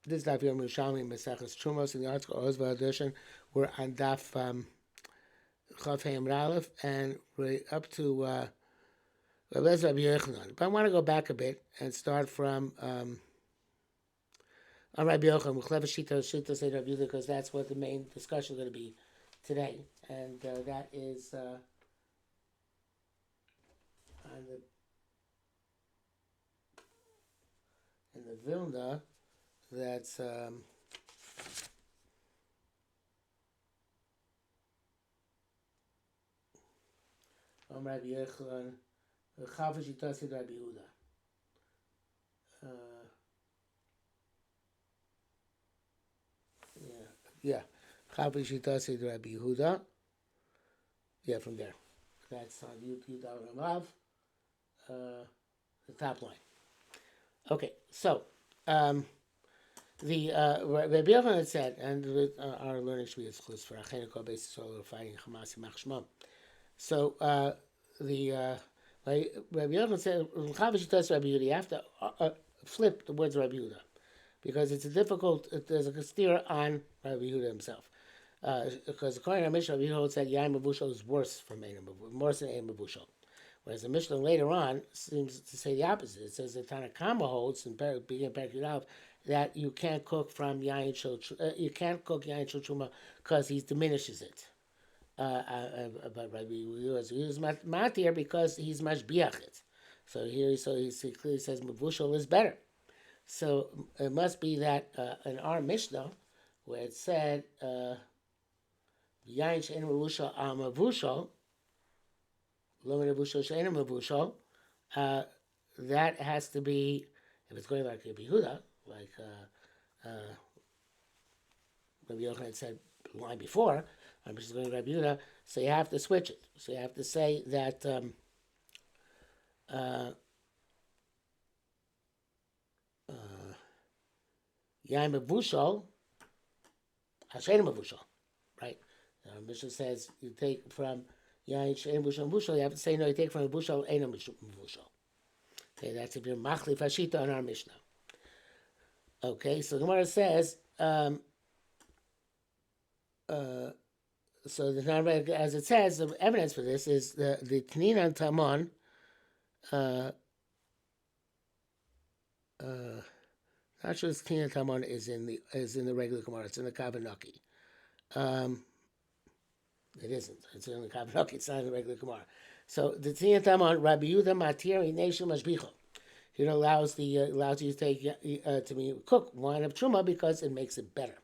This daf Yerushalmi Terumos in the article Ozva edition. We're on daf Chav Hey Ralef, and we're up to Rabbi Yochanan. But I want to go back a bit and start from on Rabbi Yochanan, Chleva Shita Say Rabbi Yehuda, because that's what the main discussion is going to be today, and that is on the in the Vilna. That's Rabbi Yochanan, Chava Shita Say Rabbi Yehuda. Yeah, Chava Shita Say Rabbi Yehuda. Yeah, from there. That's on Yud Ramav, the top line. Okay, so the Rabbi Yochanan said, and our learning should be exclusive for Achenikol basis all fighting Hamas and Machshmam. So the Rabbi Yochanan said, "Chavish Rabbi Yehuda." You have to flip the words Rabbi Yehuda because it's a difficult. There's a steer on Rabbi Yehuda himself. Because according to Mishnah, Rabbi Yehuda said Yain Mavushal is worse from worse than Ein Mavushal. Whereas the Mishnah later on seems to say the opposite. It says that Tanakama holds in beginning Perek Yud that you can't cook from Yain Shel you can't cook Yain Shel Truma because he diminishes it. But Rabbi Yehuda is matir because he's mashbiach it. So here, he clearly says Mavushal is better. So it must be that in our Mishnah, where it said Yain she'en mavushal al mavushal, lo mavushal she'en mavushal, that has to be, if it's going like Rabbi Yehuda, like Rabbi Yochanan said the line before, which is going to Rabbi Yehuda, so you have to switch it. So you have to say that Yain mavushal, she'en mavushal, right? Mishnah says you take from Yain she'en mavushal, you have to say no, you take from mavushal, ein mavushal. Okay, that's if you're machlif hashita on our Mishnah. Okay, so the Gemara says, so the as it says, the evidence for this is the Tninan Tamon. Not sure this Tninan Tamon is in the regular Gemara. It's in the Kavanaki. It isn't. It's in the Kavanaki. It's not in the regular Gemara. So the Tninan Tamon, Rabbi Yehuda Matir Ineshu Mashbicho. It allows you to take cook wine of truma because it makes it better.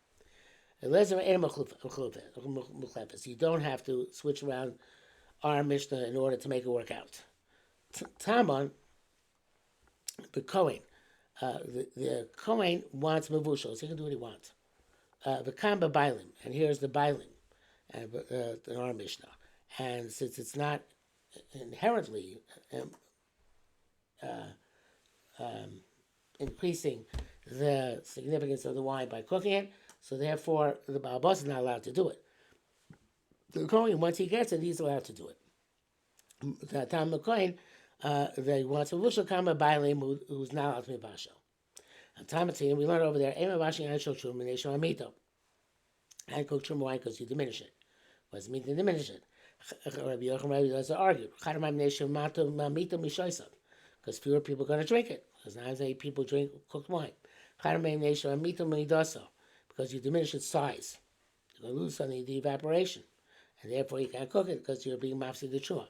You don't have to switch around our Mishnah in order to make it work out. Taman, the Kohen, the Kohen wants mavushal, so he can do what he wants. The Kamba Bailim, and here's the Bailim in our Mishnah. And since it's not inherently increasing the significance of the wine by cooking it, so therefore the Baal Bas is not allowed to do it. The Kohen, once he gets it, he's allowed to do it. The Tam McCoin, they want to Vushal Kama Bailim, who's not allowed to be Bashal. And Tamatin, we learned over there, Ema Bashing Anshel Trum, and Nation Amito. And cook Trum wine because you diminish it. What does it mean to diminish it? Rabbi Yochanan, Rabbi Yehuda argue. Chadamam Nation Mamito Mishoisam. Because fewer people are going to drink it. Because nowadays people drink cooked wine. Chadamam Nation Mamito Midoso. Because you diminish its size. You're going to lose something, the evaporation. And therefore you can't cook it because you're being mafsi the truma.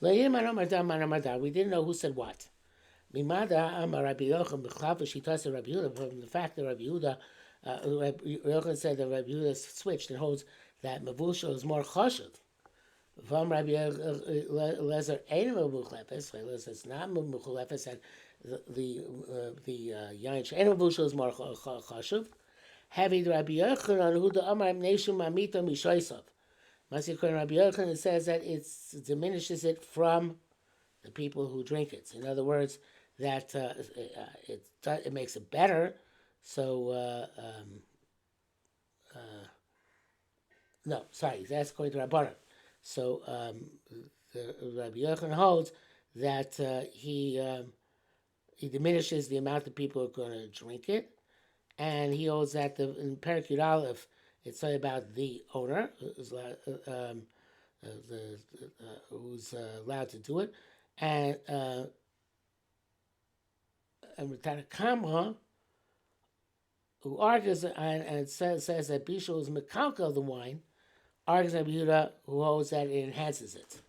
We didn't know who said what. From the fact that Rabbi Yehuda, Yochanan said that Rabbi Yehuda switched and holds that mavushal is more chashuv. From Rabbi Lezer ain't mavuchlepes, it's not mavuchlepes, and the yain she'ein mavushal is more chashuv. Having Rabbi Yochanan who the Amar Neshim Mamita Mishoisov. Masikon Rabbi Yochanan says that it diminishes it from the people who drink it. In other words, that it makes it better. So no, sorry, that's according to Rabbanan. So the Rabbi Yochanan holds that he diminishes the amount of people who are going to drink it, and he holds that in Perek Yud Aleph, it's about the owner who's allowed to do it, and Tanakama, who argues and says that Bishul is Mekalka of the wine, argues that Yehuda, who holds that it enhances it.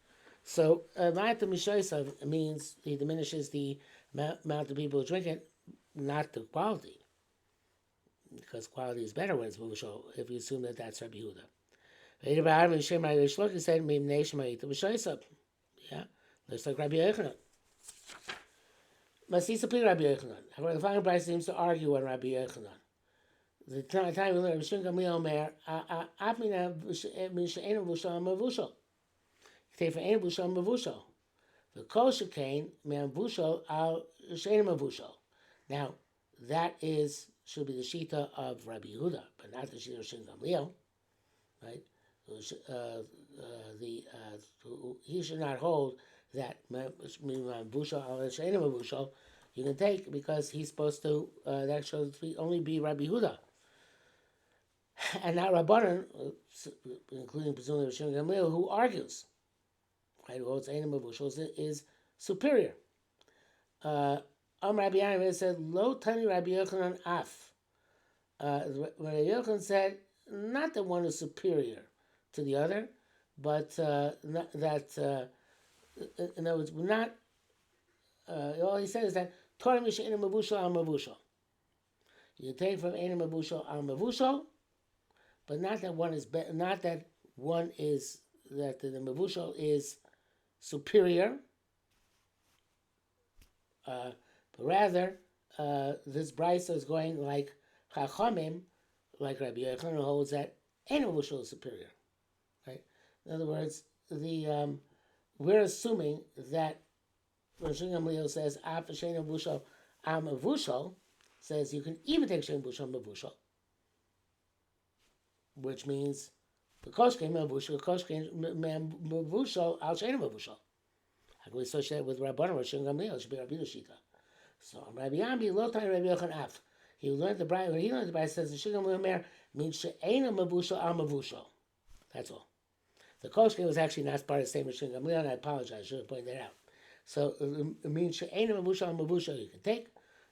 So Ma'ata Mishoisav means he diminishes the amount of people who drink it, not the quality, because quality is better when it's Mushal, if you assume that that's Rabbi Yehuda. Said, yeah, looks like Rabbi Yochanan. Masisa Pli Rabbi Yochanan. However, the following price seems to argue on Rabbi Yochanan. The time we learn, Rishon Gamliel Omer, Apmina Mishaena Vushal Mavushal. Take for Ein Vushal Mavushal. The Kol Shekain Man Vushal Al Sheina Mavushal. Now, that should be the Shita of Rabbi Yehuda, but not the Shita of Rishon Gamliel, right? He should not hold that Mavushal Al Sheina Mavushal. You can take because he's supposed to. That should only be Rabbi Yehuda. And not Rabbanan, including presumably Rishon Gamliel, who argues, right, who holds Einim Mavushal is superior. Rabbi Yehuda said, "Lo tani Rabbi Yochanan af." Rabbi Yochanan said, not that one is superior to the other, but in other words, not. All he said is that Torah Misha Einim Mavushal al Mavushal. You take from Einim Mavushal al Mavushal. But not that one is not that one is that the Mavushal is superior, but rather this Brisa is going like Chachamim, like Rabbi Yochanan holds that any Mavushal is superior, right? In other words, we're assuming that Rishon Gamliel says Af Shein Mavushal Am Mavushal says you can even take Shein Mavushal Mavushal. Which means the koshkein mavushal al sheina mavushal. How can we associate it with Rabbanan Rishon Gamliel? It should be Rabbi Shita. So Rabbi Yambi lo tani Rabbi Yochanan af. He learned the Brayah. When he learned the Brayah, says the Rishon Gamliel means sheina mavushal al mavushal. That's all. The koshkein was actually not part of the same Rishon Gamliel, and I apologize. I should have pointed that out. So it means sheina mavushal al mavushal you can take,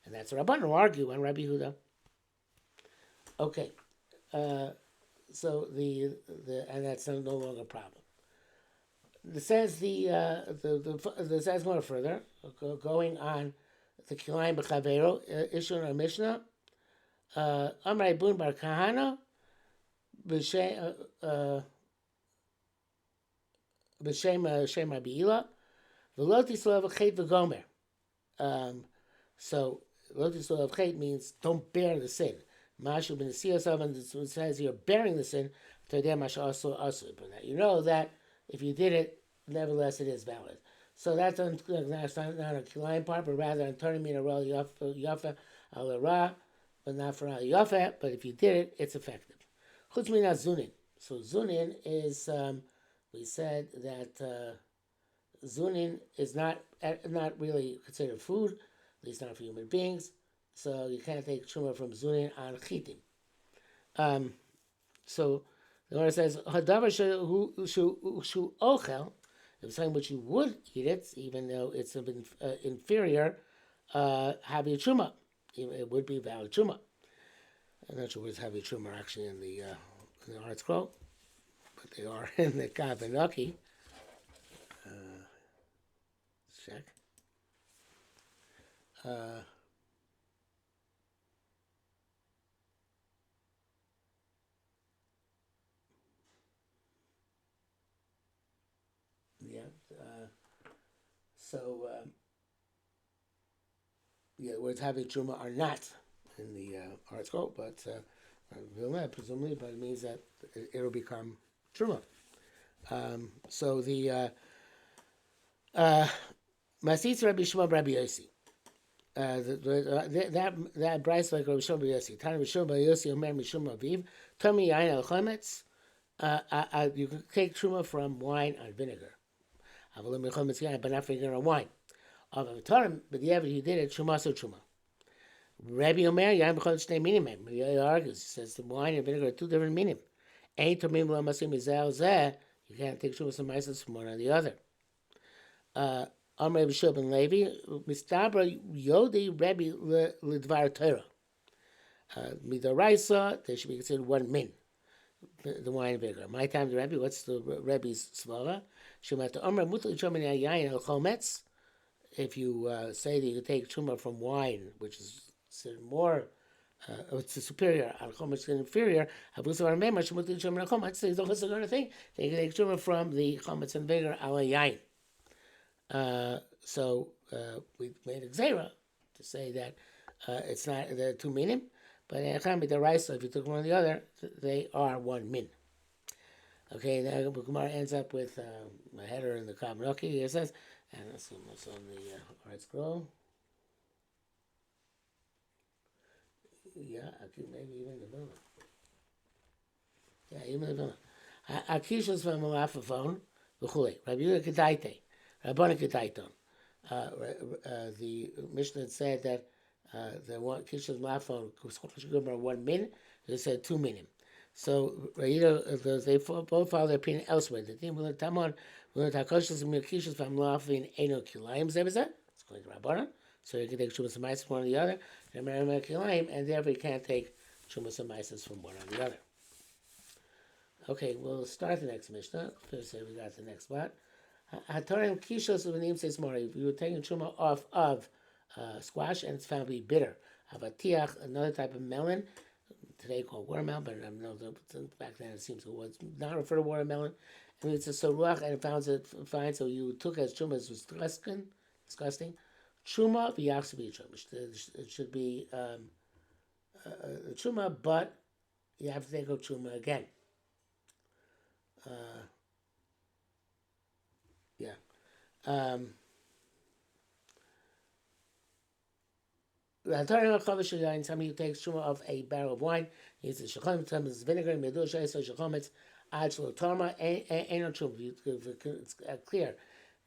and that's Rabbanan who argue on Rabbi Yehuda. Okay. So and that's no longer a problem. It says the says more further, going on the Kilayim B'Chavero issue in our Mishnah. Amrei Bun Bar Kahana b'shem Shem Rabbi Ila v'lo tislo v'chet v'gomer. So lo tislo v'chet means don't bear the sin. Mashu ben and it says you're bearing the sin. But you know that if you did it, nevertheless it is valid. So that's not a kilayim part, but rather on turning me to roll yafa al ra, but not for al yafa. But if you did it, it's effective. Chutz mina zunin. So zunin is we said that zunin is not really considered food, at least not for human beings. So you can't take truma from zunin on chitim. So the Gemara says hadavar shu ochel. If it's something which you would eat it, even though it's inferior, have a truma. It would be valid truma. I'm not sure where's have a truma actually in the Art Scroll, but they are in the Kavanaki. Check. The words having truma are not in the Art Scroll, but presumably, but it means that it'll become truma. So the Masitz Rabbi Shmuel Rabbi Yossi. That Bryce like Rabbi Shmuel Rabbi Yossi. Tana Rabbi Shmuel Rabbi Yossi Omer Mishum Aviv. Tomi Yain al Chometz. You can take truma from wine on vinegar. But not vinegar on wine. But the evidence you did it, truma so truma. Rabbi Omer, Yam B'chol Shnei Minim. He argues. He says the wine and vinegar are two different minim. Ain't Tomim Lo Masim Yisrael Zeh. You can't take Shumas and Maaseh from one or the other. Amr B'Shul Ben Levi, Mistabra Yodi Rebbe L'Dvar Torah. Midoraisa, they should be considered one min, the wine and vinegar. My time, the Rebbe, what's the Rebbe's svara? Shemat Amr Mutal Chomin Yayin El Chometz. If you say that you take truma from wine, which is more, it's a superior, al chometz is inferior. Abusav Armema Shemutal Chomin Al Chometz. It's also going to think they can take truma from the chometz and vinegar al yayin. So we made a gzera to say that it's not the two minim, but the rice. So if you took one or the other, they are one min. Okay, now the Gemara ends up with a header in the Kamroki. It says, and let's see what's on the art scroll. Yeah, maybe even the Vilna. Yeah, even the Vilna. Akishos from Malafaphone, V'chulei. Rabbi Yehuda Kedaite. Rabbana Kedaiton. The Mishnah said that the one Kishos Malafaphone was 1 min. They said 2 minim. So they both follow their opinion elsewhere. The thing will Tamon will Takoshes and Milkishos from Lafin Eno Kilayim Zebza. It's going to Rabbana. So you can take Shumas and Mises from one or the other, and therefore you can't take Shumas and Mises from one or the other. Okay, we'll start the next Mishnah. First, we got the next spot. Hatorim Kishos of the name says more. If you were taking Shuma off of squash and it's found to be bitter. Avatiach, another type of melon. Today called watermelon, but back then it seems it was not referred to watermelon. And it's a soruach, and it finds it fine. So you took as truma as was disgusting. Truma v'yachs v'yichum. It should be truma, but you have to take out truma again. Somebody takes truma of a barrel of wine, he uses shachamim, sometimes vinegar, medu shayis shachamim, adds to tarma, ain't no truma. It's clear.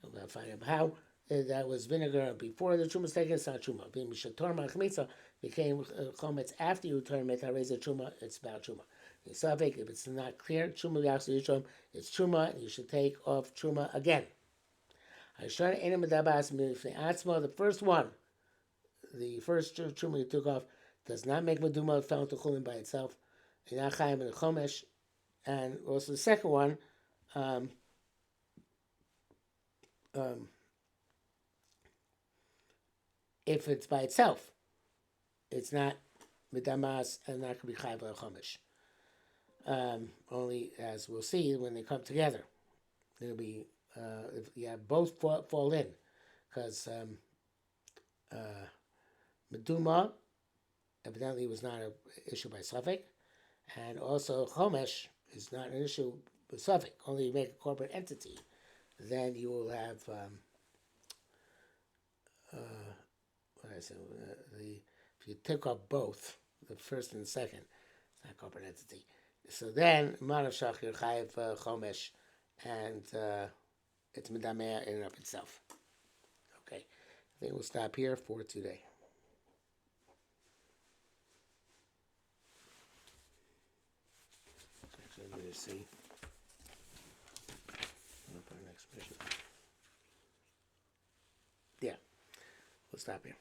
We'll find out how that was vinegar before the truma was taken. It's not truma. Being mishatorma chmitza became chometz after you turn it. Raise the truma. It's about truma. If it's not clear, truma v'yachs v'yichum, it's truma. You should take off truma again. The first one. The first truma you took off does not make meduma found to chulin by itself. Chaim and chomesh, and also the second one, if it's by itself, it's not medamas and not could be chaim or chomesh. Only as we'll see when they come together, it'll be if you have both fall in, because meduma evidently was not an issue by Suffolk, and also chomesh is not an issue with Suffolk. Only you make a corporate entity, then you will have if you take off both the first and the second, it's not a corporate entity. So then manav shachir chayiv chomesh, and it's medameh in and of itself. Okay, I think we'll stop here for today. Actually, I'm going to see. Next mission. Yeah, we'll stop here.